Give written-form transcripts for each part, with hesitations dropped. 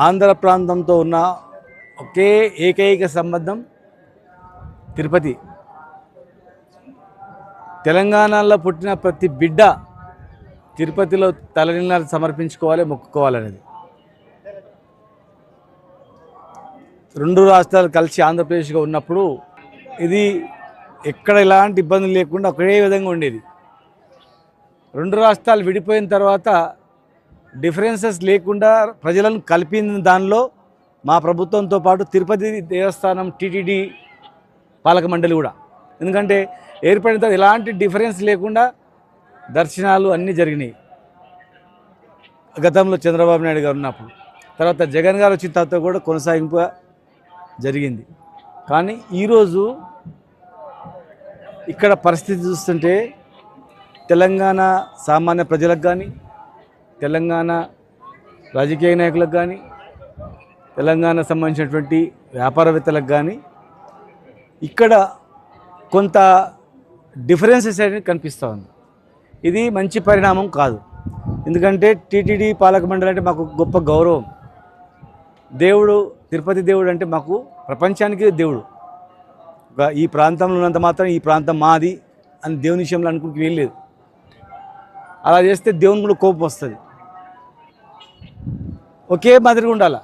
ఆంధ్ర ప్రాంతంతో ఉన్న ఒకే ఏకైక సంబంధం తిరుపతి. తెలంగాణలో పుట్టిన ప్రతి బిడ్డ తిరుపతిలో తలనీలాలు సమర్పించుకోవాలి, మొక్కుకోవాలనేది. రెండు రాష్ట్రాలు కలిసి ఆంధ్రప్రదేశ్గా ఉన్నప్పుడు ఇది ఎక్కడ ఎలాంటి ఇబ్బందులు లేకుండా ఒకే విధంగా ఉండేది. రెండు రాష్ట్రాలు విడిపోయిన తర్వాత డిఫరెన్సెస్ లేకుండా ప్రజలను కలిపిన దానిలో మా ప్రభుత్వంతో పాటు తిరుపతి దేవస్థానం టీటీడీ పాలక మండలి కూడా. ఎందుకంటే ఏర్పడిన తర్వాత ఎలాంటి డిఫరెన్స్ లేకుండా దర్శనాలు అన్నీ జరిగినాయి గతంలో చంద్రబాబు నాయుడు గారు ఉన్నప్పుడు. తర్వాత జగన్ గారు వచ్చిన తర్వాత కూడా కొనసాగింపు జరిగింది. కానీ ఈరోజు ఇక్కడ పరిస్థితి చూస్తుంటే తెలంగాణ సామాన్య ప్రజలకు కానీ, తెలంగాణ రాజకీయ నాయకులకు కానీ, తెలంగాణ సంబంధించినటువంటి వ్యాపారవేత్తలకు కానీ ఇక్కడ కొంత డిఫరెన్సెస్ అనేది కనిపిస్తూ ఉంది. ఇది మంచి పరిణామం కాదు. ఎందుకంటే టీటీడీ పాలక మండలి అంటే మాకు గొప్ప గౌరవం. దేవుడు, తిరుపతి దేవుడు అంటే మాకు ప్రపంచానికి దేవుడు. ఈ ప్రాంతంలో ఉన్నంత మాత్రం ఈ ప్రాంతం మాది అని దేవుని విషయంలో అనుకుంటూ వెళ్ళలేదు. అలా చేస్తే దేవుని కూడా కోపం వస్తుంది. ఒకే మాదిరిగా ఉండాలి.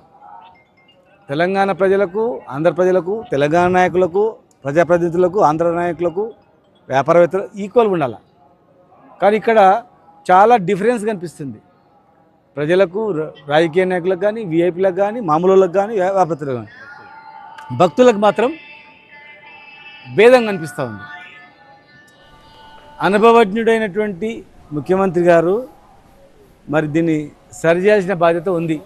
తెలంగాణ ప్రజలకు, ఆంధ్ర ప్రజలకు, తెలంగాణ నాయకులకు, ప్రజాప్రతినిధులకు, ఆంధ్ర నాయకులకు, వ్యాపారవేత్తలు ఈక్వల్గా ఉండాలి. కానీ ఇక్కడ చాలా డిఫరెన్స్ కనిపిస్తుంది. ప్రజలకు, రాజకీయ నాయకులకు కానీ, విఐపీలకు కానీ, మామూలులకు కానీ, వ్యాపారవేత్తలకు కానీ, భక్తులకు మాత్రం భేదం కనిపిస్తూ ఉంది. అనుభవజ్ఞుడైనటువంటి ముఖ్యమంత్రి గారు మరి దీన్ని సరిచేయాల్సిన బాధ్యత ఉంది.